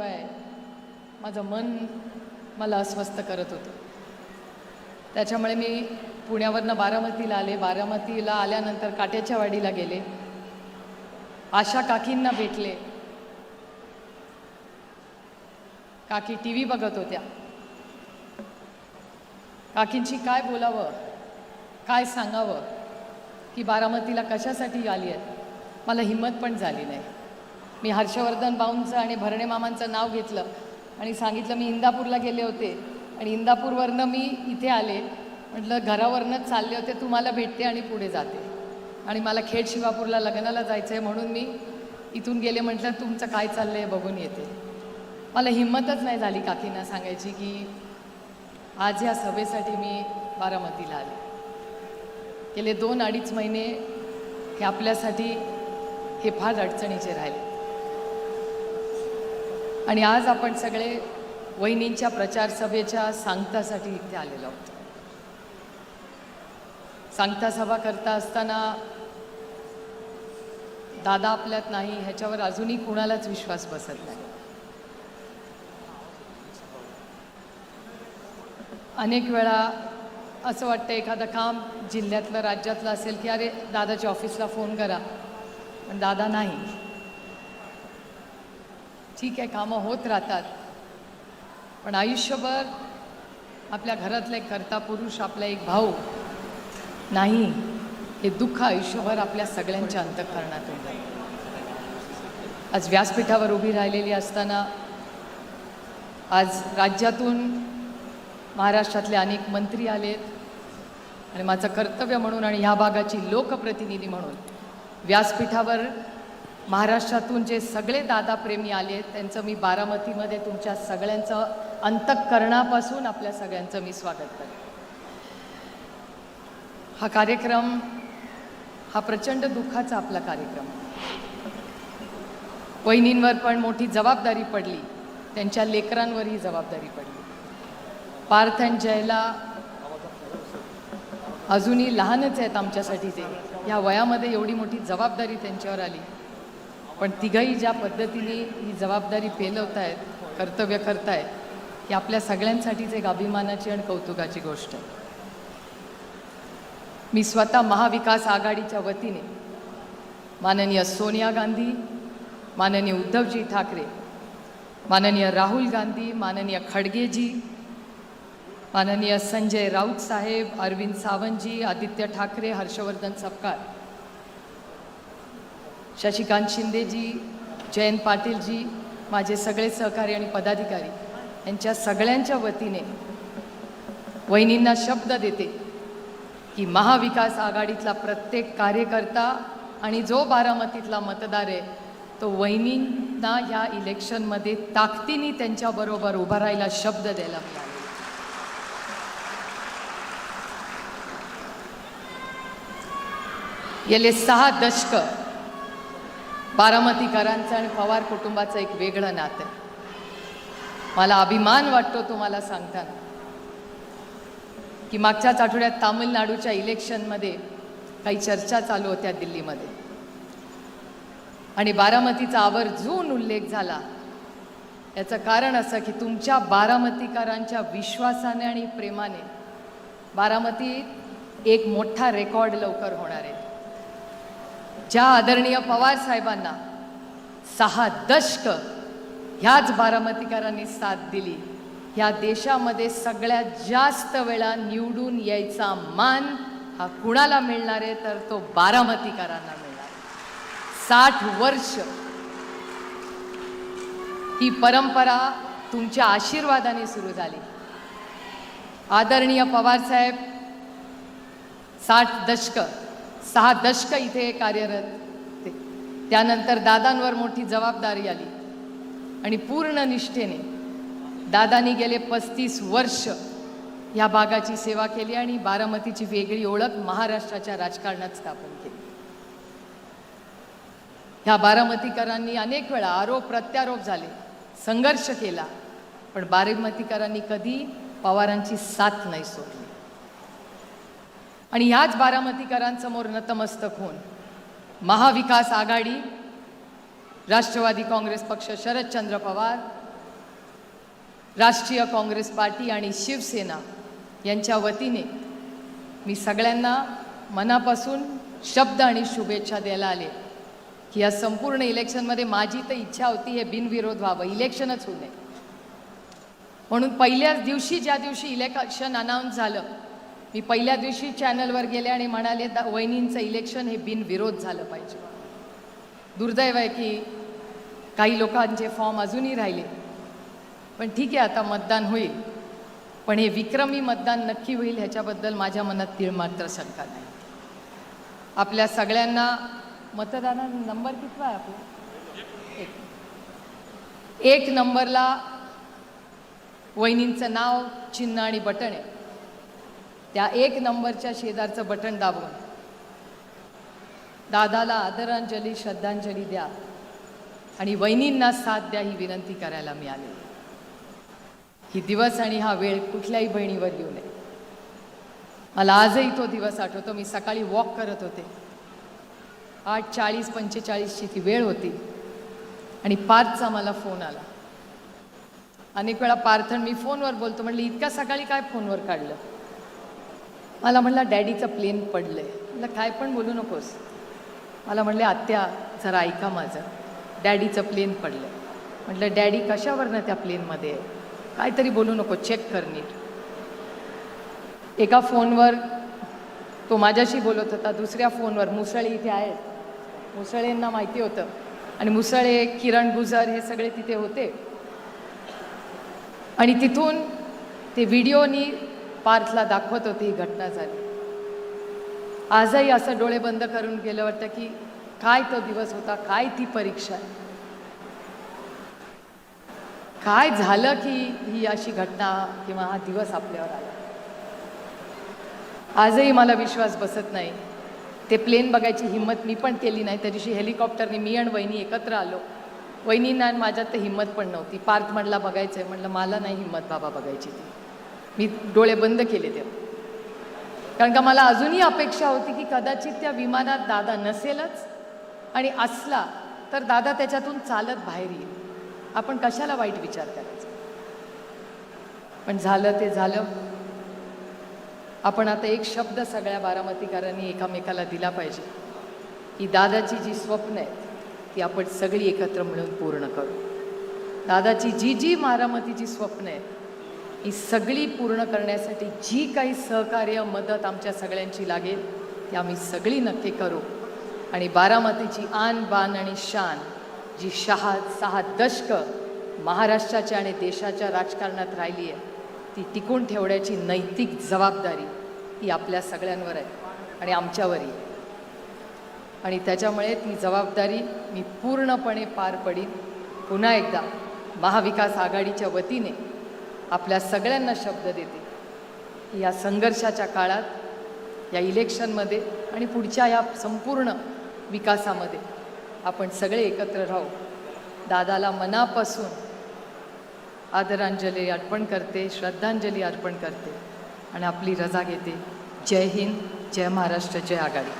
शिवाय माझं मन मला अस्वस्थ करत होतं. त्याच्यामुळे मी पुण्यावरनं बारामतीला आले. बारामतीला आल्यानंतर काट्याच्या वाडीला गेले. आशा काकींना भेटले. काकी टी व्ही बघत होत्या. काकींची काय बोलावं, काय सांगावं की बारामतीला कशासाठी आली आहेत, मला हिंमत पण झाली नाही. मी हर्षवर्धन भाऊंचं आणि भरणे मामांचं नाव घेतलं आणि सांगितलं मी इंदापूरला गेले होते आणि इंदापूरवरनं मी इथे आले. म्हटलं घरावरनंच चालले होते, तुम्हाला भेटते आणि पुढे जाते. आणि मला खेड शिवापूरला लग्नाला जायचं आहे म्हणून मी इथून गेले. म्हटलं तुमचं काय चाललं आहे बघून येते. मला हिंमतच नाही झाली काकींना सांगायची की आज या सभेसाठी मी बारामतीला आले. गेले 2-2.5 महिने हे आपल्यासाठी हे फार अडचणीचे राहिले. आणि आज आपण सगळे वहिनींच्या प्रचार सभेच्या सांगतासाठी इथे आलेलो आहोत. सांगता सभा करता असताना दादा आपल्यात नाही ह्याच्यावर अजूनही कुणालाच विश्वास बसत नाही. अनेक वेळा असं वाटतं एखादं काम जिल्ह्यातलं राज्यातलं असेल की अरे दादाच्या ऑफिसला फोन करा, पण दादा नाही. ठीक आहे, कामं होत राहतात, पण आयुष्यभर आपल्या घरातला एक कर्ता पुरुष, आपला एक भाऊ नाही, हे दुःख आयुष्यभर आपल्या सगळ्यांच्या अंतःकरणातून जाईल. आज व्यासपीठावर उभी राहिलेली असताना आज राज्यातून महाराष्ट्रातले अनेक मंत्री आलेत आणि माझं कर्तव्य म्हणून आणि ह्या भागाची लोकप्रतिनिधी म्हणून व्यासपीठावर महाराष्ट्रातून जे सगळे दादाप्रेमी आलेत त्यांचं मी बारामतीमध्ये तुमच्या सगळ्यांचं अंतःकरणापासून आपल्या सगळ्यांचं मी स्वागत करते. हा कार्यक्रम हा प्रचंड दुःखाचा आपला कार्यक्रम. वहिनींवर पण मोठी जबाबदारी पडली, त्यांच्या लेकरांवरही जबाबदारी पडली. पार्थ आणि जयला अजूनही लहानच आहेत आमच्यासाठी. ते ह्या वयामध्ये एवढी मोठी जबाबदारी त्यांच्यावर आली, पण तिघही ज्या पद्धतीने ही जबाबदारी पेलवत आहेत, कर्तव्य करतायत, ही आपल्या सगळ्यांसाठीच एक अभिमानाची आणि कौतुकाची गोष्ट आहे. मी स्वतः महाविकास आघाडीच्या वतीने माननीय सोनिया गांधी, माननीय उद्धवजी ठाकरे, माननीय राहुल गांधी, माननीय खडगेजी, माननीय संजय राऊत साहेब, अरविंद सावंतजी, आदित्य ठाकरे, हर्षवर्धन सपकाळ, शशिकांत शिंदेजी, जयंत पाटीलजी, माझे सगळे सहकारी आणि पदाधिकारी यांच्या सगळ्यांच्या वतीने वहिनींना शब्द देते की महाविकास आघाडीतला प्रत्येक कार्यकर्ता आणि जो बारामतीतला मतदार आहे तो वहिनींना ह्या इलेक्शनमध्ये ताकदीने त्यांच्याबरोबर उभा राहायला शब्द द्यायला मिळाला. गेले 6 दशक बारामतीकरांचं आणि पवार कुटुंबाचं एक वेगळं नातं आहे. मला अभिमान वाटतो तुम्हाला सांगताना की मागच्याच आठवड्यात तामिळनाडूच्या इलेक्शनमध्ये काही चर्चा चालू होत्या दिल्लीमध्ये आणि बारामतीचा आवर्जून उल्लेख झाला. याचं कारण असं की तुमच्या बारामतीकरांच्या विश्वासाने आणि प्रेमाने बारामतीत एक मोठा रेकॉर्ड लवकर होणार आहे. ज्या आदरणीय पवार साहेबांना 6 दशक ह्याच बारामतीकरांनी साथ दिली, ह्या देशामध्ये सगळ्यात जास्त वेळा निवडून यायचा मान हा कुणाला मिळणार आहे तर तो बारामतीकरांना मिळणार. 60 वर्ष ही परंपरा तुमच्या आशीर्वादाने सुरू झाली. आदरणीय पवार साहेब 6 दशक इथे कार्यरत ते. त्यानंतर दादांवर मोठी जबाबदारी आली आणि पूर्ण निष्ठेने दादांनी गेले 35 वर्ष या भागाची सेवा केली आणि बारामतीची वेगळी ओळख महाराष्ट्राच्या राजकारणात स्थापन केली. ह्या बारामतीकरांनी अनेक वेळा आरोप प्रत्यारोप झाले, संघर्ष केला, पण बारामतीकरांनी कधी पवारांची साथ नाही सोडली. आणि ह्याच बारामतीकरांसमोर नतमस्तक होऊन महाविकास आघाडी, राष्ट्रवादी काँग्रेस पक्ष, शरदचंद्र पवार राष्ट्रीय काँग्रेस पार्टी आणि शिवसेना यांच्या वतीने मी सगळ्यांना मनापासून शब्द आणि शुभेच्छा द्यायला आले की या संपूर्ण इलेक्शनमध्ये माझी तर इच्छा होती हे बिनविरोध व्हावं, इलेक्शनच होऊ नये. म्हणून पहिल्याच दिवशी ज्या दिवशी इलेक्शन अनाऊन्स झालं, मी पहिल्या दिवशी चॅनलवर गेले आणि म्हणाले वहिनींचं इलेक्शन हे बिनविरोध झालं पाहिजे. दुर्दैव आहे की काही लोकांचे फॉर्म अजूनही राहिले, पण ठीक आहे, आता मतदान होईल. पण हे विक्रमी मतदान नक्की होईल ह्याच्याबद्दल माझ्या मनात तीळ मात्र शंका नाही. आपल्या सगळ्यांना मतदाना नंबर कितवा आहे आपला? एक नंबरला वहिनींचं नाव, चिन्ह आणि बटन आहे. त्या एक नंबरच्या शेजारचं बटन दाबून दादाला आदरांजली, श्रद्धांजली द्या आणि वहिनींना साथ द्या ही विनंती करायला मी आले. ही दिवस आणि हा वेळ कुठल्याही बहिणीवर येऊ नये. मला आजही तो दिवस आठवतो. मी सकाळी वॉक करत होते, 8:40-45ची ती वेळ होती आणि पार्थचा मला फोन आला. अनेक वेळा पार्थन मी फोनवर बोलतो, म्हटलं इतक्या सकाळी काय फोनवर काढलं? मला म्हणला डॅडीचं प्लेन पडलंय. म्हटलं काय पण बोलू नकोस. मला म्हणले आत्या जरा ऐका माझं, डॅडीचं प्लेन पडलं. म्हटलं डॅडी कशावरनं त्या प्लेनमध्ये आहे? काहीतरी बोलू नको, चेक कर नीट. एका फोनवर तो माझ्याशी बोलत होता, दुसऱ्या फोनवर मुसळे इथे आहेत, मुसळेंना माहिती होतं आणि मुसळे, किरण गुजर हे सगळे तिथे होते आणि तिथून ते व्हिडिओनी पार्थला दाखवत होती ही घटना झाली. आजही असं डोळे बंद करून गेलं वाटतं की काय तो दिवस होता, काय ती परीक्षा आहे, काय झालं की ही अशी घटना किंवा हा दिवस आपल्यावर आला. आजही मला विश्वास बसत नाही. ते प्लेन बघायची हिंमत मी पण केली नाही. त्या दिवशी हेलिकॉप्टरने मी आणि वहिनी एकत्र आलो. वहिनींना आणि माझ्यात तर हिंमत पण नव्हती. पार्थ म्हणला बघायचं आहे, म्हटलं मला नाही हिंमत बाबा बघायची ती. मी डोळे बंद केले तेव्हा, कारण का मला अजूनही अपेक्षा होती की कदाचित त्या विमानात दादा नसेलच आणि असला तर दादा त्याच्यातून चालत बाहेर येईल. आपण कशाला वाईट विचार करायचा. पण झालं ते झालं. आपण आता एक शब्द सगळ्या बारामतीकरांनी एकामेकाला दिला पाहिजे की दादाची जी स्वप्न आहेत ती आपण सगळी एकत्र मिळून पूर्ण करू. दादाची जी बारामतीची स्वप्न आहेत ही सगळी पूर्ण करण्यासाठी जी काही सहकार्य, मदत आमच्या सगळ्यांची लागेल ती आम्ही सगळी नक्की करू. आणि बारामतीची आन बान आणि शान जी 6 दशकं महाराष्ट्राच्या आणि देशाच्या राजकारणात राहिली आहे ती टिकून ठेवण्याची नैतिक जबाबदारी ही आपल्या सगळ्यांवर आहे आणि आमच्यावरही. आणि त्याच्यामुळे ती जबाबदारी मी पूर्णपणे पार पडीन. पुन्हा एकदा महाविकास आघाडीच्या वतीने आपल्या सगळ्यांना शब्द देते की या संघर्षाच्या काळात, या इलेक्शनमध्ये आणि पुढच्या या संपूर्ण विकासामध्ये आपण सगळे एकत्र राहू. दादाला मनापासून आदरांजली अर्पण करते, श्रद्धांजली अर्पण करते आणि आपली रजा घेते. जय हिंद, जय महाराष्ट्र, जय आघाडी.